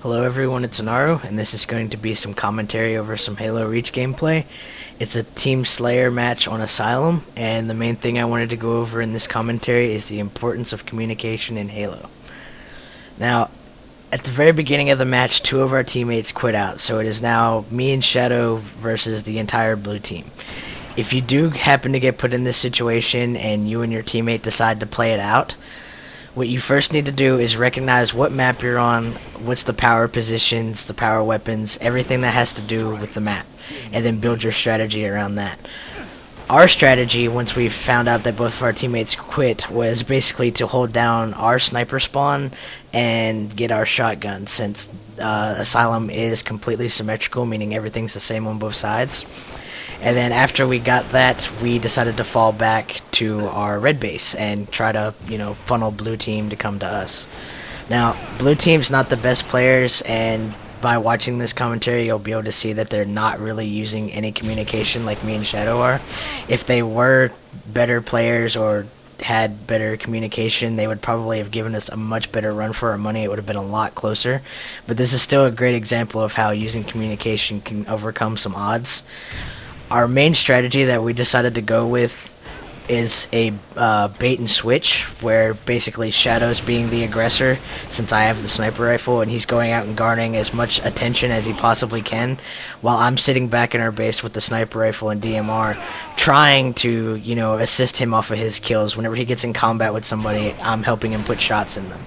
Hello everyone, it's Anaru, and this is going to be some commentary over some Halo Reach gameplay. It's a Team Slayer match on Asylum, and the main thing I wanted to go over in this commentary is the importance of communication in Halo. Now, at the very beginning of the match, two of our teammates quit out, so it is now me and Shadow versus the entire blue team. If you do happen to get put in this situation and you and your teammate decide to play it out, what you first need to do is recognize what map you're on, what's the power positions, the power weapons, everything that has to do with the map, and then build your strategy around that. Our strategy, once we found out that both of our teammates quit, was basically to hold down our sniper spawn and get our shotgun, since Asylum is completely symmetrical, meaning everything's the same on both sides. And then after we got that, we decided to fall back to our red base and try to, funnel blue team to come to us. Now, blue team's not the best players, and by watching this commentary, you'll be able to see that they're not really using any communication like me and Shadow are. If they were better players or had better communication, they would probably have given us a much better run for our money. It would have been a lot closer. But this is still a great example of how using communication can overcome some odds. Our main strategy that we decided to go with is a bait and switch, where basically Shadow's being the aggressor since I have the sniper rifle, and he's going out and garnering as much attention as he possibly can, while I'm sitting back in our base with the sniper rifle and DMR trying to, assist him off of his kills. Whenever he gets in combat with somebody, I'm helping him put shots in them.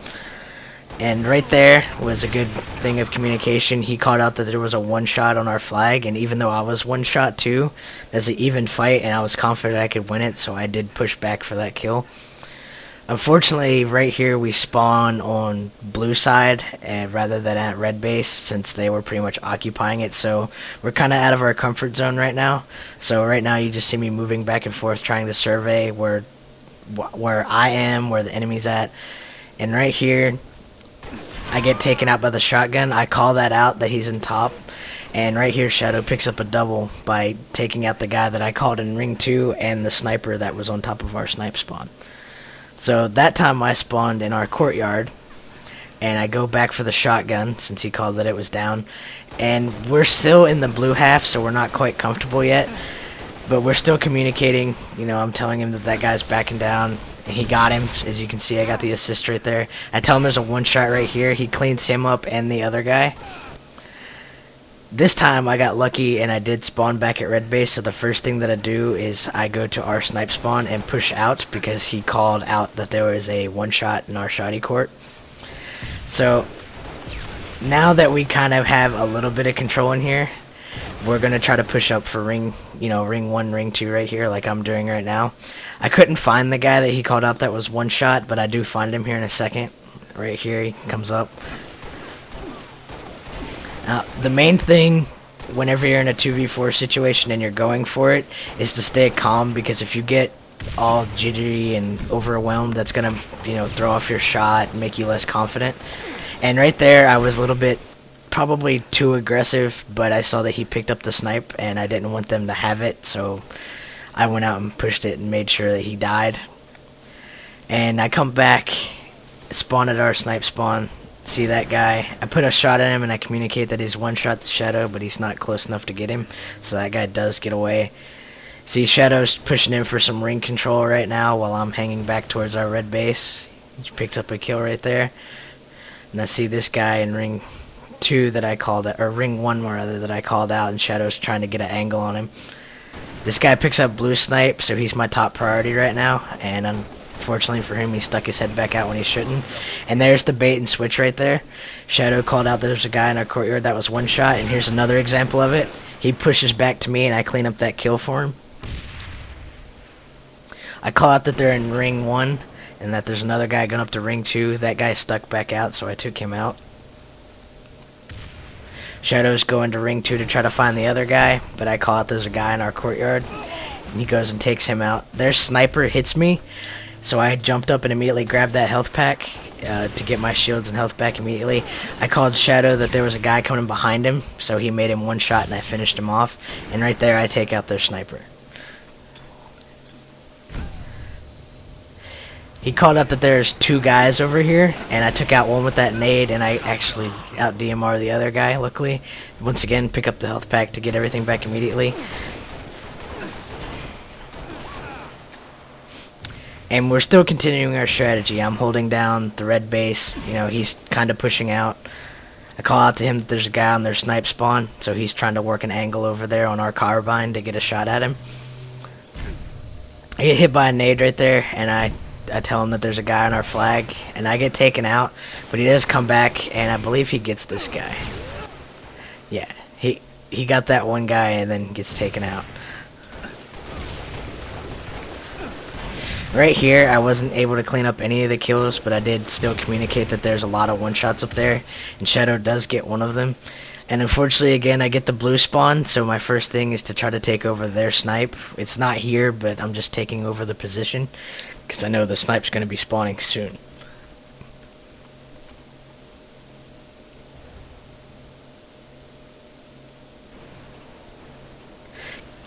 And right there was a good thing of communication. He called out that there was a one-shot on our flag, and even though I was one-shot too, that's an even fight, and I was confident I could win it, so I did push back for that kill. Unfortunately, right here we spawn on blue side rather than at red base, since they were pretty much occupying it, so we're kind of out of our comfort zone right now. So right now you just see me moving back and forth trying to survey where I am, where the enemy's at, and right here I get taken out by the shotgun. I call that out, that he's in top. And right here, Shadow picks up a double by taking out the guy that I called in ring 2 and the sniper that was on top of our snipe spawn. So that time I spawned in our courtyard, and I go back for the shotgun since he called that it was down. And we're still in the blue half, so we're not quite comfortable yet. But we're still communicating. I'm telling him that guy's backing down. He got him. As you can see, I got the assist right there. I tell him there's a one-shot right here. He cleans him up and the other guy. This time I got lucky and I did spawn back at red base, so the first thing that I do is I go to our snipe spawn and push out, because he called out that there was a one-shot in our shoddy court. So now that we kind of have a little bit of control in here, we're going to try to push up for ring 1, ring 2 right here, like I'm doing right now. I couldn't find the guy that he called out that was one shot, but I do find him here in a second. Right here, he comes up. Now, the main thing whenever you're in a 2v4 situation and you're going for it is to stay calm, because if you get all jittery and overwhelmed, that's going to, throw off your shot and make you less confident. And right there, I was a little bit probably too aggressive, but I saw that he picked up the snipe and I didn't want them to have it, so I went out and pushed it and made sure that he died. And I come back, spawn at our snipe spawn, see that guy. I put a shot at him and I communicate that he's one shot to Shadow, but he's not close enough to get him, so that guy does get away. See, Shadow's pushing in for some ring control right now while I'm hanging back towards our red base. He picks up a kill right there. And I see this guy in ring 2 that I called out, or ring 1 rather, that I called out, and Shadow's trying to get an angle on him. This guy picks up blue snipe, so he's my top priority right now, and unfortunately for him, he stuck his head back out when he shouldn't. And there's the bait and switch right there. Shadow called out that there's a guy in our courtyard that was one shot, and here's another example of it. He pushes back to me and I clean up that kill for him. I call out that they're in ring 1 and that there's another guy going up to ring 2. That guy stuck back out, so I took him out. Shadow's going to ring 2 to try to find the other guy, but I call out there's a guy in our courtyard, and he goes and takes him out. Their sniper hits me, so I jumped up and immediately grabbed that health pack to get my shields and health back immediately. I called Shadow that there was a guy coming behind him, so he made him one shot and I finished him off, and right there I take out their sniper. He called out that there's two guys over here, and I took out one with that nade, and I actually out DMR the other guy, luckily. Once again, pick up the health pack to get everything back immediately. And we're still continuing our strategy. I'm holding down the red base. You know, he's kind of pushing out. I call out to him that there's a guy on their snipe spawn, so he's trying to work an angle over there on our carbine to get a shot at him. I get hit by a nade right there, and I tell him that there's a guy on our flag, and I get taken out, but he does come back, and I believe he gets this guy. Yeah, he got that one guy and then gets taken out. Right here, I wasn't able to clean up any of the kills, but I did still communicate that there's a lot of one-shots up there, and Shadow does get one of them. And unfortunately, again, I get the blue spawn, so my first thing is to try to take over their snipe. It's not here, but I'm just taking over the position, because I know the snipe's going to be spawning soon.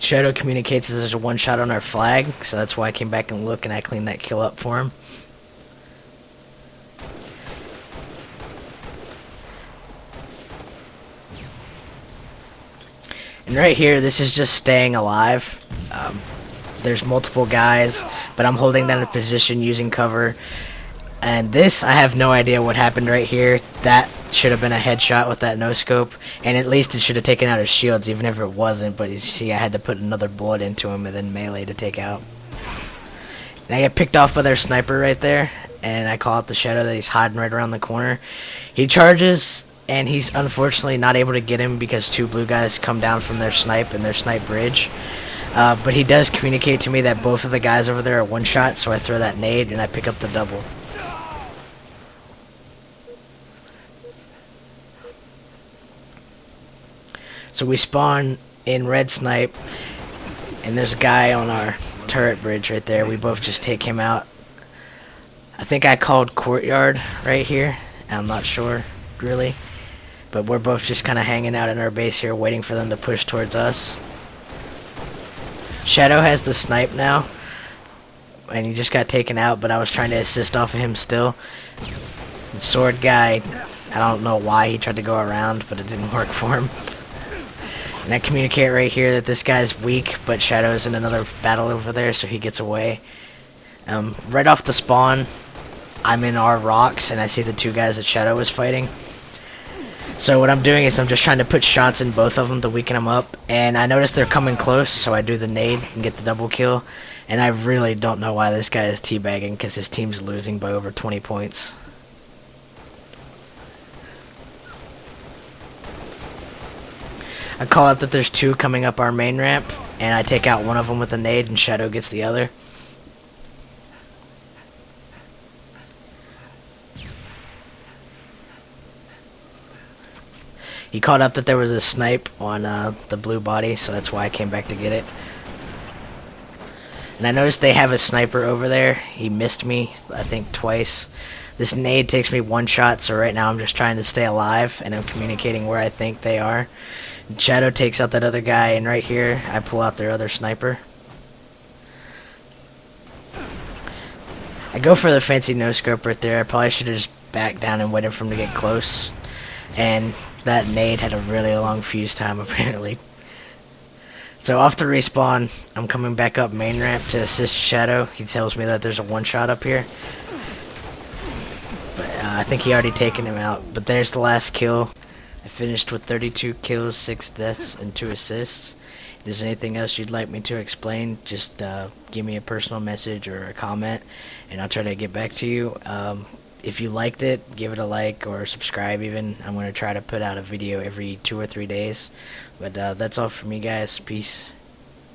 Shadow communicates that there's a one-shot on our flag, so that's why I came back and looked and I cleaned that kill up for him. And right here, this is just staying alive. There's multiple guys, but I'm holding down a position using cover. And this, I have no idea what happened right here. That should have been a headshot with that no-scope. And at least it should have taken out his shields, even if it wasn't. But you see, I had to put another bullet into him and then melee to take out. And I get picked off by their sniper right there. And I call out the Shadow that he's hiding right around the corner. He charges, and he's unfortunately not able to get him because two blue guys come down from their snipe and their snipe bridge. But he does communicate to me that both of the guys over there are one-shot, so I throw that nade and I pick up the double. So we spawn in red snipe, and there's a guy on our turret bridge right there. We both just take him out. I think I called courtyard right here. I'm not sure, really. But we're both just kind of hanging out in our base here, waiting for them to push towards us. Shadow has the snipe now, and he just got taken out, but I was trying to assist off of him still. The sword guy, I don't know why he tried to go around, but it didn't work for him. And I communicate right here that this guy's weak, but Shadow's in another battle over there, so he gets away. Right off the spawn, I'm in our rocks, and I see the two guys that Shadow was fighting. So what I'm doing is I'm just trying to put shots in both of them to weaken them up. And I notice they're coming close, so I do the nade and get the double kill. And I really don't know why this guy is teabagging, because his team's losing by over 20 points. I call out that there's two coming up our main ramp, and I take out one of them with a nade, and Shadow gets the other. He called out that there was a snipe on the blue body, so that's why I came back to get it. And I noticed they have a sniper over there. He missed me, I think, twice. This nade takes me one shot, so right now I'm just trying to stay alive, and I'm communicating where I think they are. Shadow takes out that other guy, and right here, I pull out their other sniper. I go for the fancy no-scope right there. I probably should have just backed down and waited for him to get close. And that nade had a really long fuse time, apparently. So off the respawn, I'm coming back up main ramp to assist Shadow. He tells me that there's a one-shot up here. But I think he already taken him out. But there's the last kill. I finished with 32 kills, 6 deaths, and 2 assists. If there's anything else you'd like me to explain, just give me a personal message or a comment, and I'll try to get back to you. If you liked it, give it a like or subscribe even. I'm going to try to put out a video every 2 or 3 days. But that's all from me, guys. Peace.